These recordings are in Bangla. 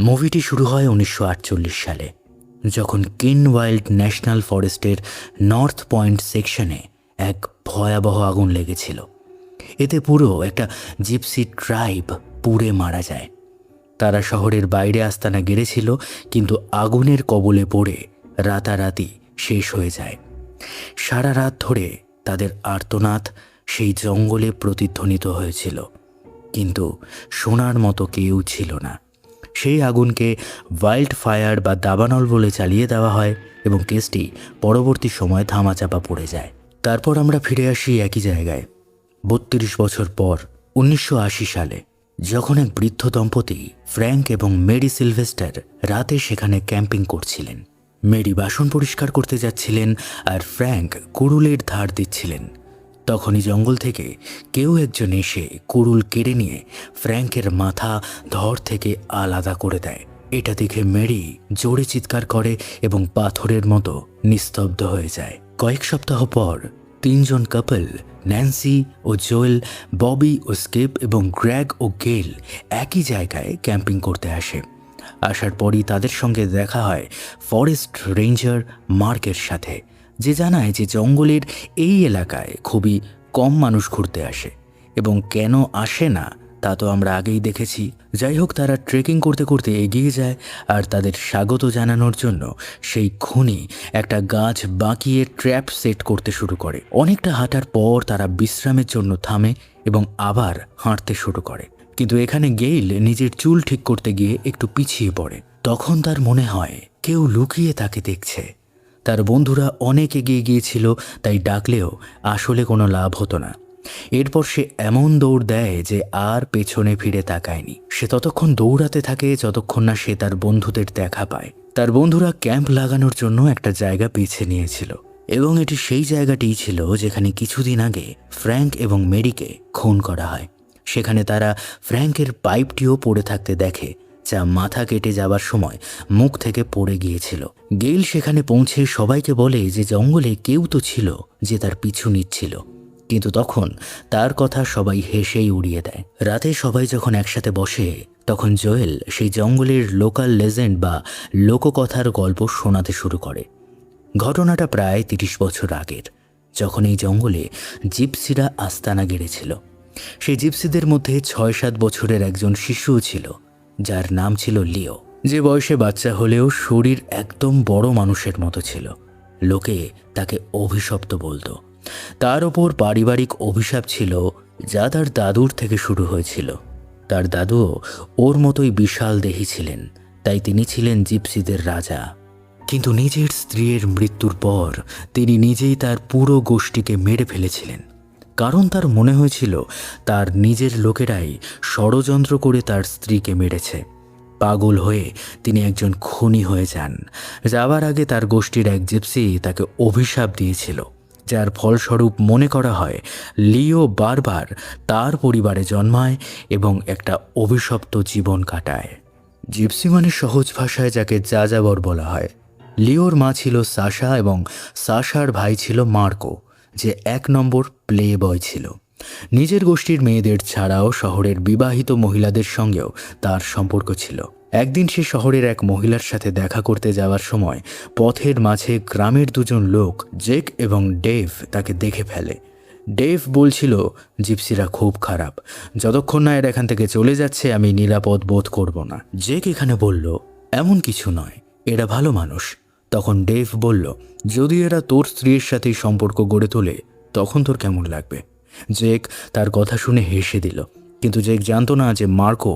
মুভিটি শুরু হয় 1948 সালে, যখন কিন ওয়াইল্ড ন্যাশনাল ফরেস্টের নর্থ পয়েন্ট সেকশনে এক ভয়াবহ আগুন লেগেছিল। এতে পুরো একটা জিপসি ট্রাইব পুড়ে মারা যায়। তারা শহরের বাইরে আস্তানা গেড়েছিল, কিন্তু আগুনের কবলে পড়ে রাতারাতি শেষ হয়ে যায়। সারা রাত ধরে তাদের আর্তনাদ সেই জঙ্গলে প্রতিধ্বনিত হয়েছিল, কিন্তু শোনার মতো কেউ ছিল না। সেই আগুনকে ওয়াইল্ড ফায়ার বা দাবানল বলে চালিয়ে দেওয়া হয় এবং কেসটি পরবর্তী সময় ধামাচাপা পড়ে যায়। তারপর আমরা ফিরে আসি একই জায়গায় 32 বছর পর 1980 সালে, যখন এক বৃদ্ধ দম্পতি ফ্র্যাঙ্ক এবং মেরি সিলভেস্টার রাতে সেখানে ক্যাম্পিং করছিলেন। মেরি বাসন পরিষ্কার করতে যাচ্ছিলেন আর ফ্র্যাঙ্ক কুড়ুলের ধার দিচ্ছিলেন। তখনই জঙ্গল থেকে কেউ একজন এসে কুড়ুল কেড়ে নিয়ে ফ্র্যাঙ্কের মাথা ধর থেকে আলাদা করে দেয়। এটা দেখে মেরি জোরে চিৎকার করে এবং পাথরের মতো নিস্তব্ধ হয়ে যায়। কয়েক সপ্তাহ পর 3 জন কাপল, ন্যান্সি ও জোয়েল, ববি ও স্কিপ এবং গ্র্যাগ ও গেল একই জায়গায় ক্যাম্পিং করতে আসে। আসার পরই তাদের সঙ্গে দেখা হয় ফরেস্ট রেঞ্জার মার্কের সাথে, যে জানায় যে জঙ্গলের এই এলাকায় খুবই কম মানুষ ঘুরতে আসে এবং কেন আসে না তা তো আমরা আগেই দেখেছি। যাই হোক, তারা ট্রেকিং করতে করতে এগিয়ে যায় আর তাদের স্বাগত জানানোর জন্য সেই খুনি একটা গাছ বাঁকিয়ে ট্র্যাপ সেট করতে শুরু করে। অনেকটা হাঁটার পর তারা বিশ্রামের জন্য থামে এবং আবার হাঁটতে শুরু করে, কিন্তু এখানে গেইল নিজের চুল ঠিক করতে গিয়ে একটু পিছিয়ে পড়ে। তখন তার মনে হয় কেউ লুকিয়ে তাকে দেখছে। তার বন্ধুরা অনেক এগিয়ে গিয়েছিল, তাই ডাকলেও আসলে কোনো লাভ হতো না। এরপর সে এমন দৌড় দেয় যে আর পেছনে ফিরে তাকায়নি। সে ততক্ষণ দৌড়াতে থাকে যতক্ষণ না সে তার বন্ধুদের দেখা পায়। তার বন্ধুরা ক্যাম্প লাগানোর জন্য একটা জায়গা বেছে নিয়েছিল এবং এটি সেই জায়গাটিই ছিল যেখানে কিছুদিন আগে ফ্র্যাঙ্ক এবং মেরিকে খুন করা হয়। সেখানে তারা ফ্র্যাঙ্কের পাইপটিও পড়ে থাকতে দেখে, যা মাথা কেটে যাবার সময় মুখ থেকে পড়ে গিয়েছিল। গেইল সেখানে পৌঁছে সবাইকে বলে যে জঙ্গলে কেউ তো ছিল যে তার পিছু নিচ্ছিল, কিন্তু তখন তার কথা সবাই হেসেই উড়িয়ে দেয়। রাতে সবাই যখন একসাথে বসে, তখন জোয়েল সেই জঙ্গলের লোকাল লেজেন্ড বা লোককথার গল্প শোনাতে শুরু করে। ঘটনাটা প্রায় 30 বছর আগের, যখন এই জঙ্গলে জিপসিরা আস্তানা গেড়েছিল। সেই জিপসিদের মধ্যে 6-7 বছরের একজন শিশুও ছিল, যার নাম ছিল লিও, যে বয়সে বাচ্চা হলেও শরীর একদম বড় মানুষের মতো ছিল। লোকে তাকে অভিশপ্ত বলতো। তার ওপর পারিবারিক অভিশাপ ছিল, যা তার দাদুর থেকে শুরু হয়েছিল। তার দাদুও ওর মতোই বিশাল দেহী ছিলেন, তাই তিনি ছিলেন জিপসিদের রাজা। কিন্তু নিজের স্ত্রীর মৃত্যুর পর তিনি নিজেই তার পুরো গোষ্ঠীকে মেরে ফেলেছিলেন, কারণ তার মনে হয়েছিল তার নিজের লোকেরাই ষড়যন্ত্র করে তার স্ত্রীকে মেরেছে। পাগল হয়ে তিনি একজন খুনি হয়ে যান। যাবার আগে তার গোষ্ঠীর এক জিপসি তাকে অভিশাপ দিয়েছিল, যার ফলস্বরূপ মনে করা হয় লিও বারবার তার পরিবারে জন্মায় এবং একটা অভিশপ্ত জীবন কাটায়। জিপসি মানে সহজ ভাষায় যাকে যাযাবর বলা হয়। লিওর মা ছিল সাশা এবং সাশার ভাই ছিল মার্কো, যে 1 নম্বর প্লে বয় ছিল। নিজের গোষ্ঠীর মেয়েদের ছাড়াও শহরের বিবাহিত মহিলাদের সঙ্গেও তার সম্পর্ক ছিল। একদিন সে শহরের এক মহিলার সাথে দেখা করতে যাওয়ার সময় পথের মাঝে গ্রামের 2 জন লোক, জেক এবং ডেভ, তাকে দেখে ফেলে। ডেভ বলছিল, জিপসিরা খুব খারাপ, যতক্ষণ না এরা এখান থেকে চলে যাচ্ছে আমি নিরাপদ বোধ করব না। জেক এখানে বলল, এমন কিছু নয়, এরা ভালো মানুষ। তখন ডেভ বলল, যদি এরা তোর স্ত্রীর সাথেই সম্পর্ক গড়ে তোলে তখন তোর কেমন লাগবে? জেক তার কথা শুনে হেসে দিল, কিন্তু জেক জানতো না যে মার্কো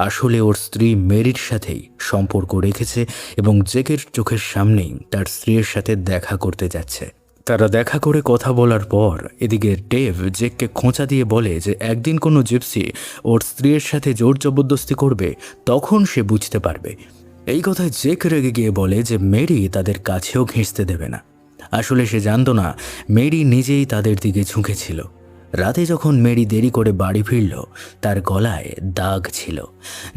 আসলে ওর স্ত্রী মেরির সাথেই সম্পর্ক রেখেছে এবং জেকের চোখের সামনেই তার স্ত্রীর সাথে দেখা করতে যাচ্ছে। তারা দেখা করে কথা বলার পর এদিকে ডেভ জেককে খোঁচা দিয়ে বলে যে একদিন কোনো জিপসি ওর স্ত্রীর সাথে জোর জবরদস্তি করবে, তখন সে বুঝতে পারবে। এই কথায় জেক রেগে গিয়ে বলে যে মেরি তাদের কাছেও ঘেঁষতে দেবে না। আসলে সে জানতো না মেরি নিজেই তাদের দিকে ঝুঁকেছিল। রাতে যখন মেরি দেরি করে বাড়ি ফিরল, তার গলায় দাগ ছিল।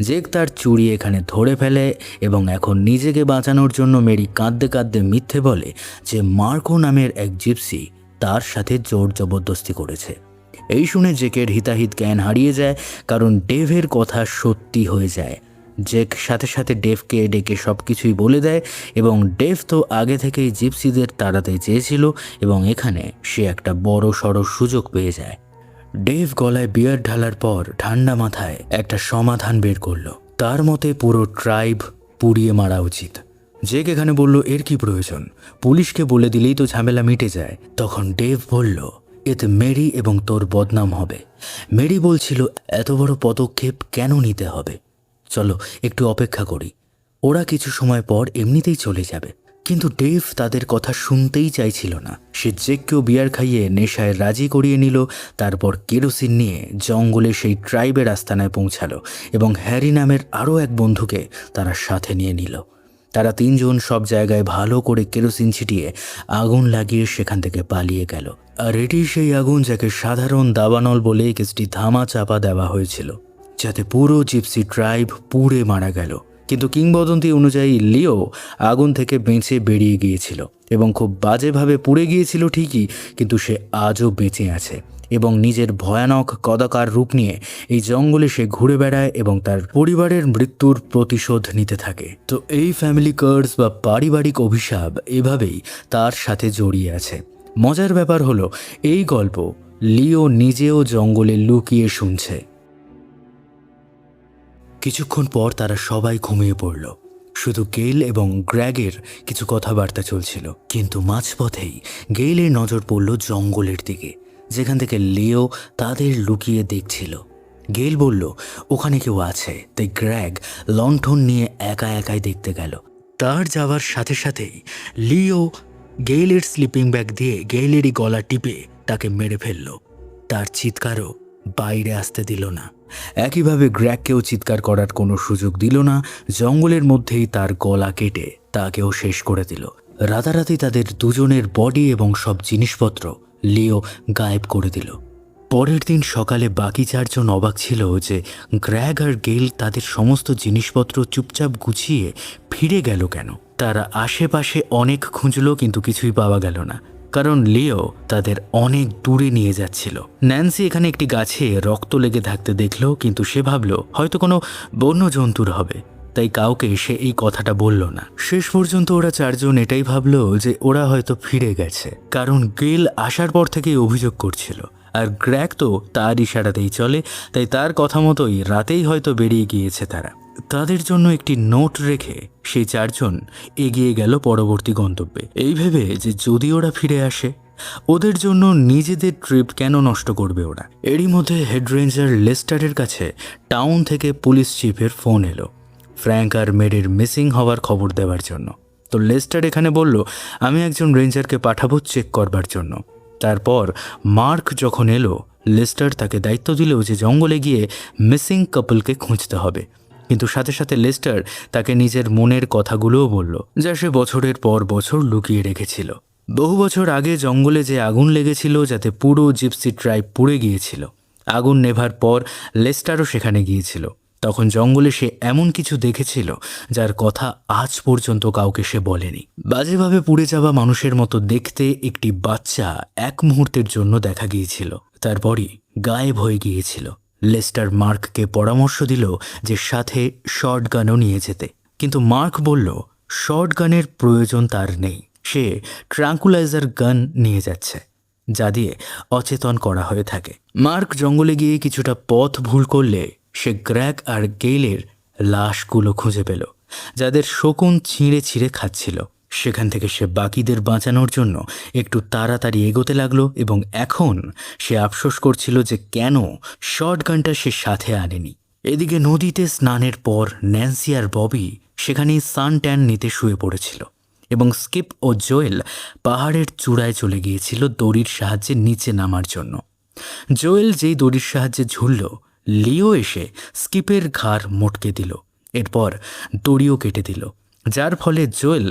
জেক তার চুড়ি এখানে ধরে ফেলে এবং এখন নিজেকে বাঁচানোর জন্য মেরি কাঁদতে কাঁদতে মিথ্যে বলে যে মার্কো নামের এক জিপসি তার সাথে জোর জবরদস্তি করেছে। এই শুনে জেকের হিতাহিত জ্ঞান হারিয়ে যায়, কারণ ডেভের কথা সত্যি হয়ে যায়। জেক সাথে সাথে ডেভকে ডেকে সব কিছুই বলে দেয় এবং ডেভ তো আগে থেকেই জিপসিদের তাড়াতে চেয়েছিল এবং এখানে সে একটা বড় সড়ো সুযোগ পেয়ে যায়। ডেভ গলায় বিয়ার ঢালার পর ঠান্ডা মাথায় একটা সমাধান বের করলো। তার মতে পুরো ট্রাইব পুড়িয়ে মারা উচিত। জেক এখানে বলল, এর কি প্রয়োজন, পুলিশকে বলে দিলেই তো ঝামেলা মিটে যায়। তখন ডেভ বলল, এতে মেরি এবং তোর বদনাম হবে। মেরি বলছিল, এত বড় পদক্ষেপ কেন নিতে হবে, চলো একটু অপেক্ষা করি, ওরা কিছু সময় পর এমনিতেই চলে যাবে। কিন্তু ডেভ তাদের কথা শুনতেই চাইছিল না। সে জেককেও বিয়ার খাইয়ে নেশায় রাজি করিয়ে নিল। তারপর কেরোসিন নিয়ে জঙ্গলে সেই ট্রাইবের আস্তানায় পৌঁছালো এবং হ্যারি নামের আরও এক বন্ধুকে তারা সাথে নিয়ে নিল। তারা তিনজন সব জায়গায় ভালো করে কেরোসিন ছিটিয়ে আগুন লাগিয়ে সেখান থেকে পালিয়ে গেল। আর এটি সেই আগুন যাকে সাধারণ দাবানল বলে কেসটি ধামা চাপা দেওয়া হয়েছিল, যাতে পুরো জিপসি ট্রাইব পুড়ে মারা গেল। কিন্তু কিংবদন্তি অনুযায়ী লিও আগুন থেকে বেঁচে বেরিয়ে গিয়েছিল এবং খুব বাজেভাবে পুড়ে গিয়েছিল ঠিকই, কিন্তু সে আজও বেঁচে আছে এবং নিজের ভয়ানক কদাকার রূপ নিয়ে এই জঙ্গলে সে ঘুরে বেড়ায় এবং তার পরিবারের মৃত্যুর প্রতিশোধ নিতে থাকে। তো এই ফ্যামিলি কার্স বা পারিবারিক অভিশাপ এভাবেই তার সাথে জড়িয়ে আছে। মজার ব্যাপার হলো, এই গল্প লিও নিজেও জঙ্গলে লুকিয়ে শুনছে। কিছুক্ষণ পর তারা সবাই ঘুমিয়ে পড়ল। শুধু গেইল এবং গ্র্যাগের কিছু কথাবার্তা চলছিল। কিন্তু মাঝপথেই গেইলের নজর পড়ল জঙ্গলের দিকে, যেখান থেকে লিও তাদের লুকিয়ে দেখছিল। গেইল বলল, ওখানে কেউ আছে। তাই গ্র্যাগ লণ্ঠন নিয়ে একা একাই দেখতে গেল। তার যাওয়ার সাথে সাথেই লিও গেইলের স্লিপিং ব্যাগ দিয়ে গেইলেরই গলা টিপে তাকে মেরে ফেলল। তার চিৎকারও বাইরে আসতে দিল না। একইভাবে গ্র্যাগকেও চিৎকার করার কোনো সুযোগ দিল না। জঙ্গলের মধ্যেই তার গলা কেটে তাকেও শেষ করে দিল। রাতারাতি তাদের দুজনের বডি এবং সব জিনিসপত্র লিও গায়েব করে দিল। পরের দিন সকালে বাকি চারজন অবাক ছিল যে গ্র্যাগ আর গেইল তাদের সমস্ত জিনিসপত্র চুপচাপ গুছিয়ে ফিরে গেল কেন। তারা আশেপাশে অনেক খুঁজল, কিন্তু কিছুই পাওয়া গেল না, কারণ লিও তাদের অনেক দূরে নিয়ে যাচ্ছিল। ন্যান্সি এখানে একটি গাছে রক্ত লেগে থাকতে দেখল, কিন্তু সে ভাবল হয়তো কোনো বন্য জন্তুর হবে, তাই কাউকে সে এই কথাটা বলল না। শেষ পর্যন্ত ওরা চারজন এটাই ভাবল যে ওরা হয়তো ফিরে গেছে, কারণ গেইল আসার পর থেকেই অভিযোগ করছিল আর গ্র্যাগ তো তার ইশারাতেই চলে, তাই তার কথা মতোই রাতেই হয়তো বেরিয়ে গিয়েছে তারা। তাদের জন্য একটি নোট রেখে সেই চারজন এগিয়ে গেল পরবর্তী গন্তব্যে, এই ভেবে যে যদি ওরা ফিরে আসে ওদের জন্য নিজেদের ট্রিপ কেন নষ্ট করবে ওরা। এরই মধ্যে হেড রেঞ্জার লেস্টারের কাছে টাউন থেকে পুলিশ চিফের ফোন এলো ফ্র্যাঙ্ক আর মেরির মিসিং হওয়ার খবর দেওয়ার জন্য। তো লেস্টার এখানে বলল, আমি একজন রেঞ্জারকে পাঠাবো চেক করবার জন্য। তারপর মার্ক যখন এলো, লেস্টার তাকে দায়িত্ব দিল যে জঙ্গলে গিয়ে মিসিং কাপলকে খুঁজতে হবে। কিন্তু সাথে সাথে লেস্টার তাকে নিজের মনের কথাগুলোও বলল, যা সে বছরের পর বছর লুকিয়ে রেখেছিল। বহু বছর আগে জঙ্গলে যে আগুন লেগেছিল, যাতে পুরো জিপসি ট্রাইব পুড়ে গিয়েছিল। আগুন নেভার পর লেস্টারও সেখানে গিয়েছিল। তখন জঙ্গলে সে এমন কিছু দেখেছিল যার কথা আজ পর্যন্ত কাউকে সে বলেনি। বাজেভাবে পুড়ে যাওয়া মানুষের মতো দেখতে একটি বাচ্চা এক মুহূর্তের জন্য দেখা গিয়েছিল, তারপরই গায়েব হয়ে গিয়েছিল। লেস্টার মার্ককে পরামর্শ দিল যে সাথে শর্ট গানও নিয়ে যেতে, কিন্তু মার্ক বলল শর্ট গানের প্রয়োজন তার নেই, সে ট্রাঙ্কুলাইজার গান নিয়ে যাচ্ছে, যা দিয়ে অচেতন করা হয়ে থাকে। মার্ক জঙ্গলে গিয়ে কিছুটা পথ ভুল করলে সে গ্র্যাগ আর গেইলের লাশগুলো খুঁজে পেল, যাদের শকুন ছিঁড়ে ছিঁড়ে খাচ্ছিল। সেখান থেকে সে বাকিদের বাঁচানোর জন্য একটু তাড়াতাড়ি এগোতে লাগলো এবং এখন সে আফসোস করছিল যে কেন শর্টগানটা সে সাথে আনেনি। এদিকে নদীতে স্নানের পর ন্যান্সি আর ববি সেখানেই সান ট্যান নিতে শুয়ে পড়েছিল এবং স্কিপ ও জোয়েল পাহাড়ের চূড়ায় চলে গিয়েছিল দড়ির সাহায্যে নিচে নামার জন্য। জোয়েল যেই দড়ির সাহায্যে ঝুলল, লিও এসে স্কিপের ঘাড় মটকে দিল, এরপর দড়িও কেটে দিল, যার ফলে জোয়েল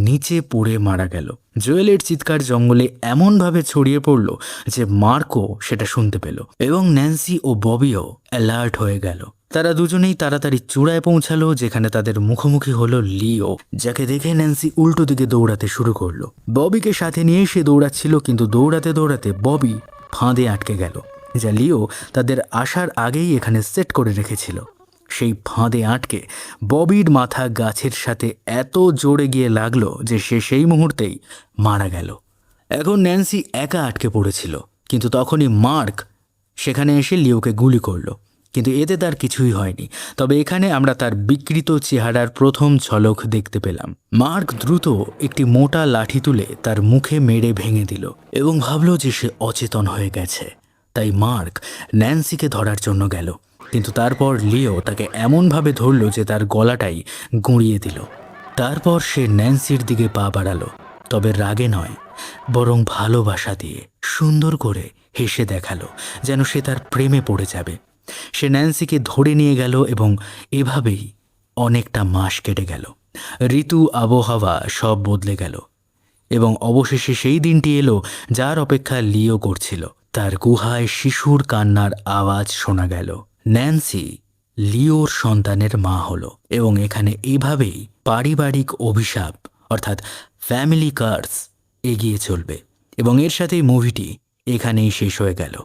নিচে পড়ে মারা গেল। জোয়েলের চিৎকার জঙ্গলে এমনভাবে ছড়িয়ে পড়ল যে মার্কও সেটা শুনতে পেল এবং ন্যান্সি ও ববিও অ্যালার্ট হয়ে গেল। তারা দুজনেই তাড়াতাড়ি চূড়ায় পৌঁছালো, যেখানে তাদের মুখোমুখি হলো লিও, যাকে দেখে ন্যান্সি উল্টো দিকে দৌড়াতে শুরু করলো। ববিকে সাথে নিয়ে সে দৌড়াচ্ছিল, কিন্তু দৌড়াতে দৌড়াতে ববি ফাঁদে আটকে গেল, যা লিও তাদের আসার আগেই এখানে সেট করে রেখেছিল। সেই ফাঁদে আটকে ববির মাথা গাছের সাথে এত জোরে গিয়ে লাগলো যে সে সেই মুহূর্তেই মারা গেল। এখন ন্যান্সি একা আটকে পড়েছিল, কিন্তু তখনই মার্ক সেখানে এসে লিওকে গুলি করলো, কিন্তু এতে তার কিছুই হয়নি। তবে এখানে আমরা তার বিকৃত চেহারার প্রথম ঝলক দেখতে পেলাম। মার্ক দ্রুত একটি মোটা লাঠি তুলে তার মুখে মেরে ভেঙে দিল এবং ভাবল যে সে অচেতন হয়ে গেছে। তাই মার্ক ন্যান্সিকে ধরার জন্য গেল, কিন্তু তারপর লিও তাকে এমনভাবে ধরল যে তার গলাটাই গুঁড়িয়ে দিল। তারপর সে ন্যান্সির দিকে পা বাড়ালো, তবে রাগে নয়, বরং ভালোবাসা দিয়ে সুন্দর করে হেসে দেখালো যেন সে তার প্রেমে পড়ে যাবে। সে ন্যান্সিকে ধরে নিয়ে গেল এবং এভাবেই অনেকটা মাস কেটে গেল। ঋতু, আবহাওয়া সব বদলে গেল এবং অবশেষে সেই দিনটি এলো যার অপেক্ষা লিও করছিল। তার গুহায় শিশুর কান্নার আওয়াজ শোনা গেল। ন্যান্সি লিওর সন্তানের মা হলো এবং এখানে এভাবেই পারিবারিক অভিশাপ অর্থাৎ ফ্যামিলি কার্স এগিয়ে চলবে এবং এর সাথেই মুভিটি এখানেই শেষ হয়ে গেল।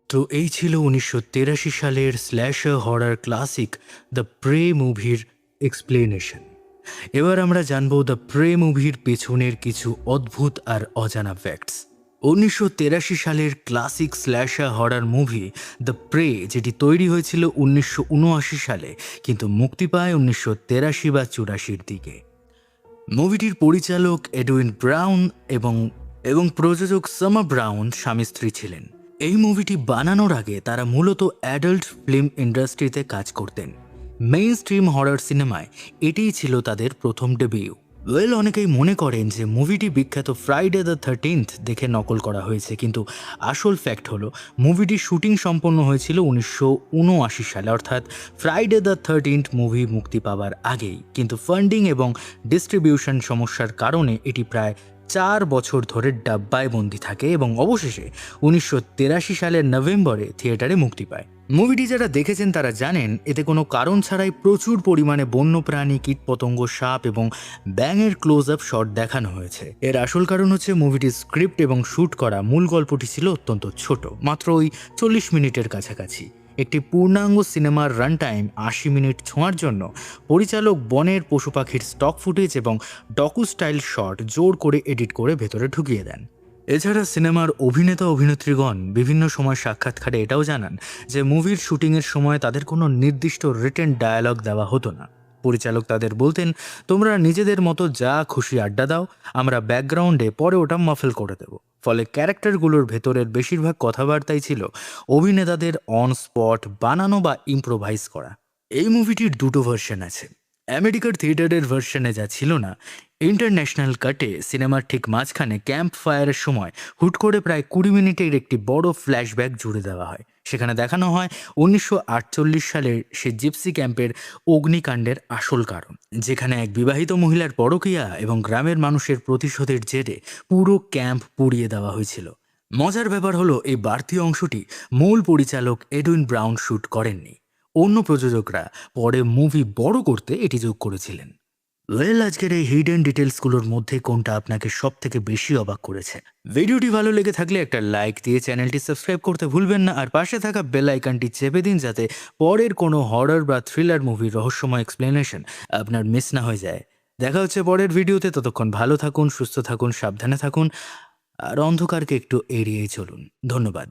তো এই ছিল 1983 সালের স্ল্যাশার হরার ক্লাসিক দ্য প্রে মুভির এক্সপ্লেনেশন। এবার আমরা জানব দ্য প্রে মুভির পেছনের কিছু অদ্ভুত আর অজানা ফ্যাক্টস। 1983 সালের classic slasher horror movie The Prey, যেটি তৈরি হয়েছিল 1979 সালে কিন্তু মুক্তি পায় 1983 বা 84 দিকে। মুভিটির পরিচালক এডউইন ব্রাউন এবং প্রযোজক সামা ব্রাউন স্বামী স্ত্রী ছিলেন। এই মুভিটি বানানোর আগে তারা মূলত অ্যাডাল্ট ফিল্ম ইন্ডাস্ট্রিতে কাজ করতেন। মেইন স্ট্রিম হরর সিনেমায় এটিই ছিল তাদের প্রথম ডেবিউ। অনেকেই মনে করেন যে মুভিটি বিখ্যাত ফ্রাইডে দ্য 13th দেখে নকল করা হয়েছে, কিন্তু আসল ফ্যাক্ট হলো মুভিটির শুটিং সম্পন্ন হয়েছিল 1979 সালে, অর্থাৎ ফ্রাইডে দ্য 13th মুভি মুক্তি পাওয়ার আগেই। কিন্তু ফান্ডিং এবং ডিস্ট্রিবিউশন সমস্যার কারণে এটি প্রায় 4 বছর ধরে ডাব্বায় বন্দী থাকে এবং অবশেষে 1983 সালের নভেম্বরে থিয়েটারে মুক্তি পায়। মুভিটি যারা দেখেছেন তারা জানেন এতে কোনো কারণ ছাড়াই প্রচুর পরিমাণে বন্যপ্রাণী, কীটপতঙ্গ, সাপ এবং ব্যাঙের ক্লোজ আপ শট দেখানো হয়েছে। এর আসল কারণ হচ্ছে মুভিটির স্ক্রিপ্ট এবং শ্যুট করা মূল গল্পটি ছিল অত্যন্ত ছোট, মাত্র ওই 40 মিনিটের কাছাকাছি। একটি পূর্ণাঙ্গ সিনেমার রান টাইম 80 মিনিট ছোঁয়ার জন্য পরিচালক বনের পশু পাখির স্টক ফুটেজ এবং ডকু স্টাইল শট জোর করে এডিট করে ভেতরে ঢুকিয়ে দেন। এছাড়া সিনেমার অভিনেতা অভিনেত্রীগণ বিভিন্ন সময় সাক্ষাৎকারে এটাও জানান যে মুভির শুটিংয়ের সময় তাদের কোনো নির্দিষ্ট রিটেন ডায়ালগ দেওয়া হতো না। পরিচালক তাদের বলতেন, তোমরা নিজেদের মতো যা খুশি আড্ডা দাও, আমরা ব্যাকগ্রাউন্ডে পরে ওটা মাফেল করে দেব। ফলে ক্যারেক্টারগুলোর ভেতরের বেশিরভাগ কথাবার্তাই ছিল অভিনেতাদের অন স্পট বানানো বা ইম্প্রোভাইজ করা। এই মুভিটির দুটো ভার্সন আছে। আমেরিকার থিয়েটারের ভার্সনে যা ছিল না, ইন্টারন্যাশনাল কাটে সিনেমার ঠিক মাঝখানে ক্যাম্প ফায়ারের সময় হুট করে প্রায় 20 মিনিটের একটি বড় ফ্ল্যাশব্যাক জুড়ে দেওয়া হয়। সেখানে দেখানো হয় 1948 সালের সে জিপসি ক্যাম্পের অগ্নিকাণ্ডের আসল কারণ, যেখানে এক বিবাহিত মহিলার পরকীয়া এবং গ্রামের মানুষের প্রতিশোধের জেরে পুরো ক্যাম্প পুড়িয়ে দেওয়া হয়েছিল। মজার ব্যাপার হলো এই বাড়তি অংশটি মূল পরিচালক এডউইন ব্রাউন শ্যুট করেননি, অন্য প্রযোজকরা পরে মুভি বড় করতে এটি যোগ করেছিলেন। আজকের এই হিডেন ডিটেলসগুলোর মধ্যে কোনটা আপনাকে সব থেকে বেশি অবাক করেছে? ভিডিওটি ভালো লেগে থাকলে একটা লাইক দিয়ে চ্যানেলটি সাবস্ক্রাইব করতে ভুলবেন না, আর পাশে থাকা বেল আইকনটি চেপে দিন যাতে পরের কোনো হরর বা থ্রিলার মুভির রহস্যময় এক্সপ্লেনেশন আপনার মিস না হয়ে যায়। দেখা হচ্ছে পরের ভিডিওতে। ততক্ষণ ভালো থাকুন, সুস্থ থাকুন, সাবধানে থাকুন আর অন্ধকারকে একটু এড়িয়েই চলুন। ধন্যবাদ।